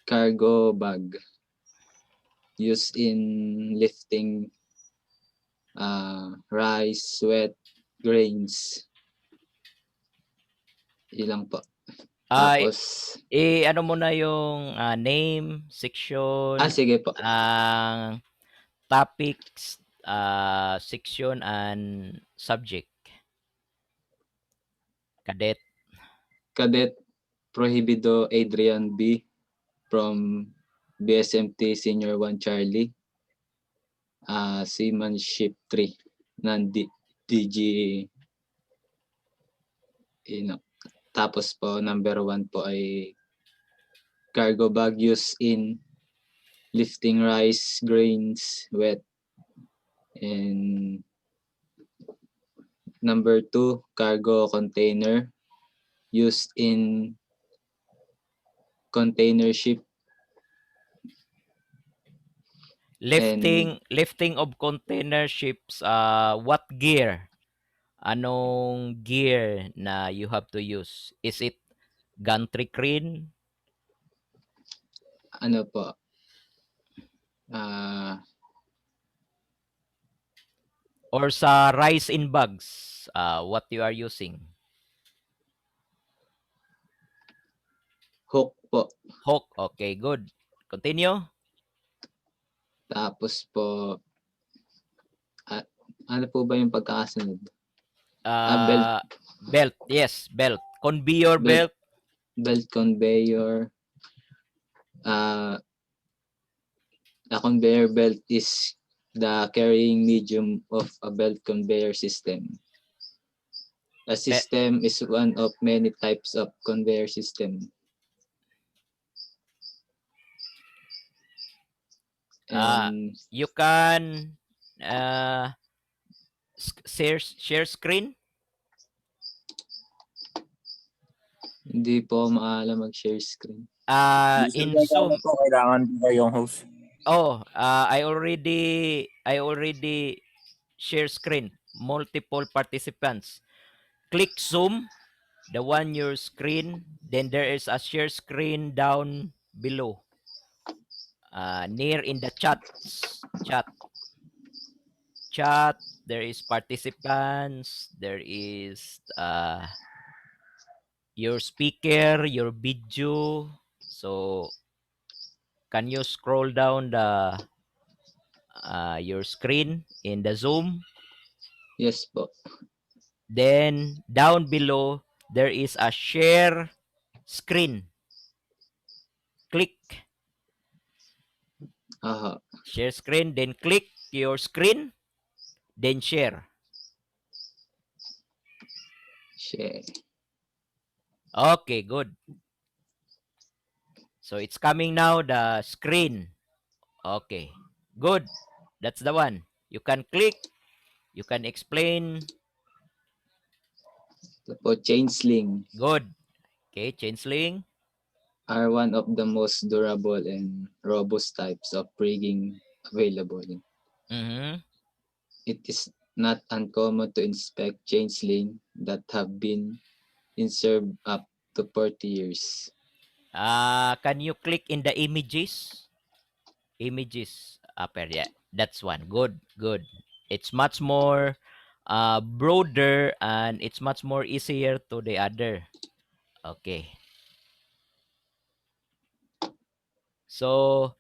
cargo bag used in lifting rice, wet grains. Ilang po. Ay, Tapos, ano mo na yung name, section, sige po. ang topics, section, and subject. Cadet. Cadet Prohibido Adrian B. from BSMT Senior 1 Charlie. Seamanship 3 ng DG. Tapos po, number 1 po ay cargo bag used in lifting rice, grains, wet. And number 2, cargo container used in container ship. Lifting of container ships, what gear? Anong gear na you have to use? Is it gantry crane? Ano po? Or sa rice in bags, what you are using? Hook po. Hook. Okay, good. Continue. Tapos po, ano po ba yung pagkakasunod? Belt. Belt. Yes, belt. Conveyor belt. Belt conveyor. A conveyor belt is the carrying medium of a belt conveyor system. A system is one of many types of conveyor system. You can share screen? Hindi po maalam mag-share screen. In Zoom po kailangan ba yung host? I already share screen, multiple participants. Click Zoom, the one your screen, then there is a share screen down below, near in the chat. There is participants, there is your speaker, your video. So can you scroll down the your screen in the Zoom? Yes po. Then down below there is a share screen. Click share screen, then click your screen, then share. Okay, good. So it's coming now, the screen. Okay, good. That's the one. You can click, you can explain. Chain sling. Good. Okay, chain sling are one of the most durable and robust types of rigging available. It is not uncommon to inspect chain sling that have been in service up to 40 years. Can you click in the images? Images. Yeah, that's one. Good. It's much more broader and it's much more easier to the other. Okay. So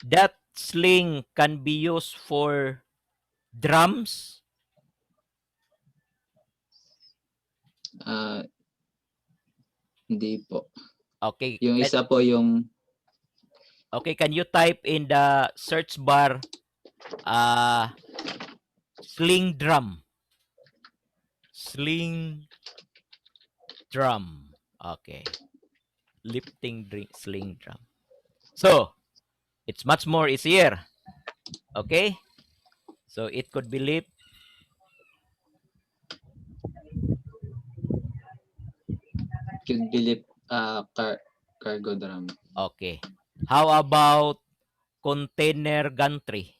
that sling can be used for drums. Hindi po. Okay. Yung isa po yung... Okay, can you type in the search bar sling drum? Sling drum. Okay. Lifting sling drum. So, it's much more easier. Okay? So, it could be lift. Could be lift cargo drum. Okay. How about container gantry?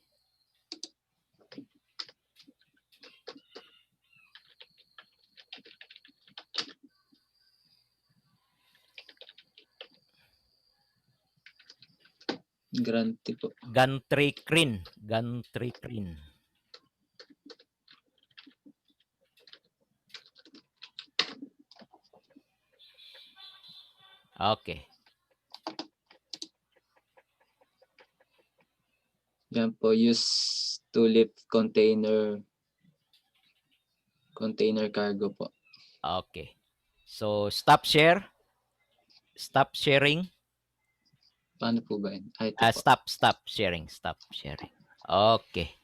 Grante po. Gantry crane. Gantry crane. Okay. Yan po, use to lift container cargo po. Okay. So, stop share. Stop sharing. Paano po ba yun? Ito po. Stop sharing. Stop sharing. Okay.